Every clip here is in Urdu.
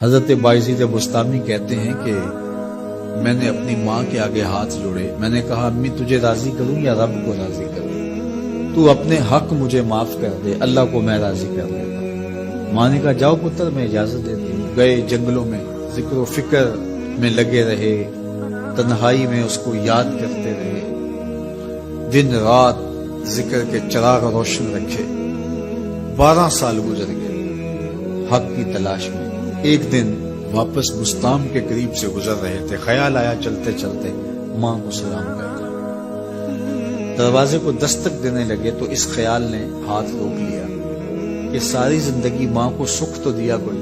حضرت باعزید بستامی کہتے ہیں کہ میں نے اپنی ماں کے آگے ہاتھ جوڑے، میں نے کہا امی تجھے راضی کروں یا رب کو راضی کروں؟ تو اپنے حق مجھے معاف کر دے، اللہ کو میں راضی کر دیتا ہوں۔ ماں نے کہا جاؤ پتر میں اجازت دیتی ہوں۔ گئے جنگلوں میں ذکر و فکر میں لگے رہے، تنہائی میں اس کو یاد کرتے رہے، دن رات ذکر کے چراغ روشن رکھے۔ 12 سال گزر گئے حق کی تلاش میں۔ ایک دن واپس بستام کے قریب سے گزر رہے تھے، خیال آیا چلتے چلتے ماں کو سلام کر دیا۔ دروازے کو دستک دینے لگے تو اس خیال نے ہاتھ روک لیا کہ ساری زندگی ماں کو سکھ تو دیا کوئی،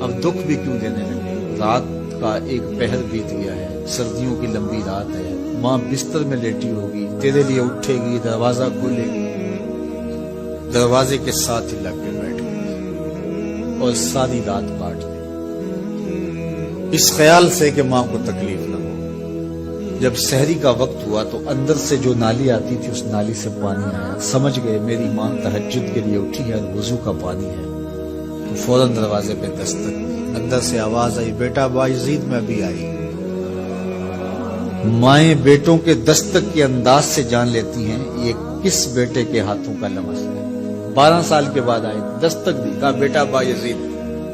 اب دکھ بھی کیوں دینے لگے؟ رات کا ایک پہر بیت گیا ہے، سردیوں کی لمبی رات ہے، ماں بستر میں لیٹی ہوگی، تیرے لیے اٹھے گی، دروازہ کھولے گی۔ دروازے کے ساتھ ہی لگ کے بیٹھ گئی اور ساری رات کاٹ دی، اس خیال سے کہ ماں کو تکلیف نہ ہو۔ جب سحری کا وقت ہوا تو اندر سے جو نالی آتی تھی اس نالی سے پانی آیا، سمجھ گئے میری ماں تہجد کے لیے اٹھی ہے اور وضو کا پانی ہے، تو فوراً دروازے پہ دستک دی۔ اندر سے آواز آئی بیٹا باعزید میں ابھی آئی۔ مائیں بیٹوں کے دستک کے انداز سے جان لیتی ہیں یہ کس بیٹے کے ہاتھوں کا لمس ہے۔ 12 سال کے بعد آئے، دستک دی، کہا بیٹا باعزید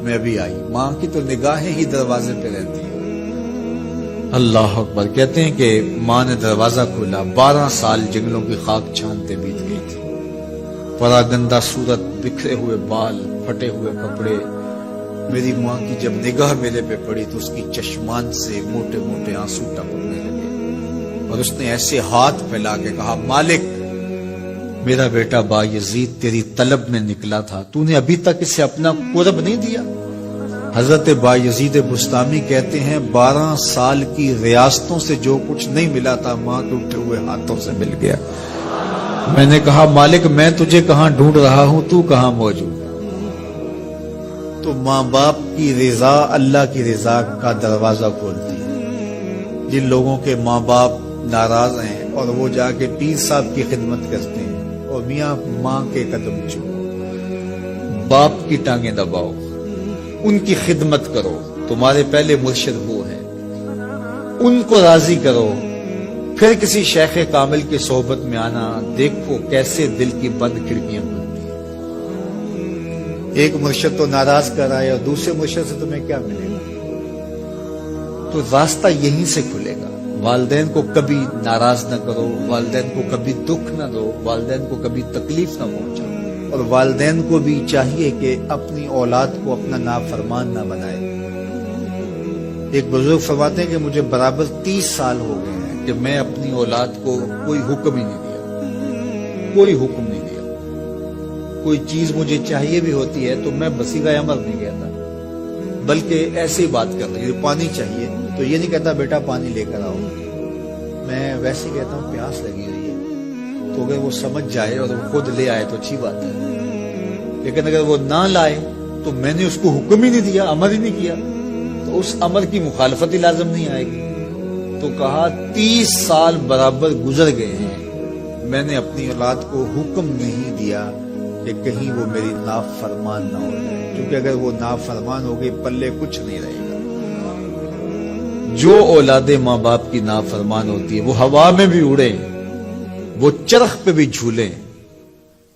میں ابھی آئی۔ ماں کی تو نگاہیں ہی دروازے پہ رہتی ہیں۔ اللہ اکبر۔ کہتے ہیں کہ ماں نے دروازہ کھولا، 12 سال جنگلوں کی خاک چھانتے بیت گئی تھی۔ پراگندہ صورت، بکھرے ہوئے بال، پھٹے ہوئے کپڑے۔ میری ماں کی جب نگاہ میرے پہ پڑی تو اس کی چشمان سے موٹے موٹے آنسو ٹپکنے لگے اور اس نے ایسے ہاتھ پھیلا کے کہا مالک میرا بیٹا باعزید تیری طلب میں نکلا تھا، تو نے ابھی تک اسے اپنا قرب نہیں دیا۔ حضرت باعزید بستامی کہتے ہیں 12 سال کی ریاستوں سے جو کچھ نہیں ملا تھا ماں کے اٹھے ہوئے ہاتھوں سے مل گیا۔ میں نے کہا مالک میں تجھے کہاں ڈھونڈ رہا ہوں، تو کہاں موجود ہے؟ تو ماں باپ کی رضا اللہ کی رضا کا دروازہ کھولتی ہے۔ جن لوگوں کے ماں باپ ناراض ہیں اور وہ جا کے پیر صاحب کی خدمت کرتے ہیں اور میاں ماں کے قدم چومو، باپ کی ٹانگیں دباؤ، ان کی خدمت کرو، تمہارے پہلے مرشد وہ ہیں، ان کو راضی کرو، پھر کسی شیخ کامل کی صحبت میں آنا، دیکھو کیسے دل کی بند کھڑکیاں بنتی ہیں۔ ایک مرشد تو ناراض کر آئے اور دوسرے مرشد سے تمہیں کیا ملے گا؟ تو راستہ یہیں سے کھلے گا۔ والدین کو کبھی ناراض نہ کرو، والدین کو کبھی دکھ نہ دو، والدین کو کبھی تکلیف نہ پہنچاؤ، اور والدین کو بھی چاہیے کہ اپنی اولاد کو اپنا نافرمان نہ بنائے۔ ایک بزرگ فرماتے ہیں کہ مجھے برابر 30 سال ہو گئے ہیں کہ میں اپنی اولاد کو کوئی حکم ہی نہیں دیا، کوئی حکم نہیں دیا۔ کوئی چیز مجھے چاہیے بھی ہوتی ہے تو میں بصیغہ امر نہیں کہتا، بلکہ ایسی بات کر رہی ہوں، پانی چاہیے تو یہ نہیں کہتا بیٹا پانی لے کر آؤ، میں ویسے ہی کہتا ہوں پیاس لگی ہوئی ہے، تو اگر وہ سمجھ جائے اور وہ خود لے آئے تو اچھی بات ہے، لیکن اگر وہ نہ لائے تو میں نے اس کو حکم ہی نہیں دیا، امر ہی نہیں کیا، تو اس امر کی مخالفت ہی لازم نہیں آئے گی۔ تو کہا 30 سال برابر گزر گئے ہیں، میں نے اپنی اولاد کو حکم نہیں دیا کہ کہیں وہ میری نافرمان نہ ہو جائے، کیونکہ اگر وہ نافرمان ہو گئی پلے کچھ نہیں رہے گا۔ جو اولادیں ماں باپ کی نافرمان ہوتی ہے وہ ہوا میں بھی اڑے، وہ چرخ پہ بھی جھولے،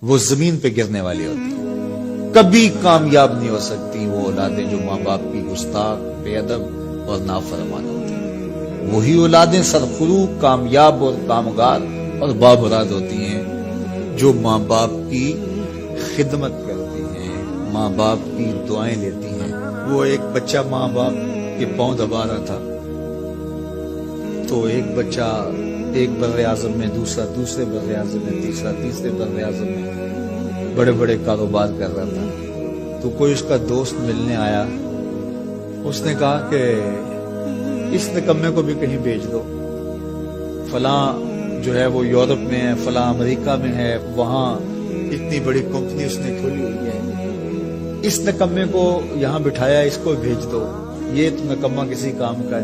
وہ زمین پہ گرنے والی ہوتی ہیں، کبھی کامیاب نہیں ہو سکتی وہ اولادیں جو ماں باپ کی گستاخ، بے ادب اور نافرمان ہوتی ہیں۔ وہی اولادیں سرخروغ، کامیاب اور کامگار اور بابراد ہوتی ہیں جو ماں باپ کی خدمت کرتی ہیں، ماں باپ کی دعائیں لیتی ہیں۔ وہ ایک بچہ ماں باپ کے پاؤں دبا رہا تھا تو ایک بچہ ایک بر اعظم میں، دوسرے بر اعظم میں، تیسرے بر اعظم میں بڑے بڑے کاروبار کر رہا تھا۔ تو کوئی اس کا دوست ملنے آیا، اس نے کہا کہ اس نکمے کو بھی کہیں بھیج دو، فلاں جو ہے وہ یورپ میں ہے، فلاں امریکہ میں ہے، وہاں اتنی بڑی کمپنی اس نے کھولی ہوئی ہے، اس نکمے کو یہاں بٹھایا، اس کو بھیج دو، یہ تو نکمہ کسی کام کا نہیں۔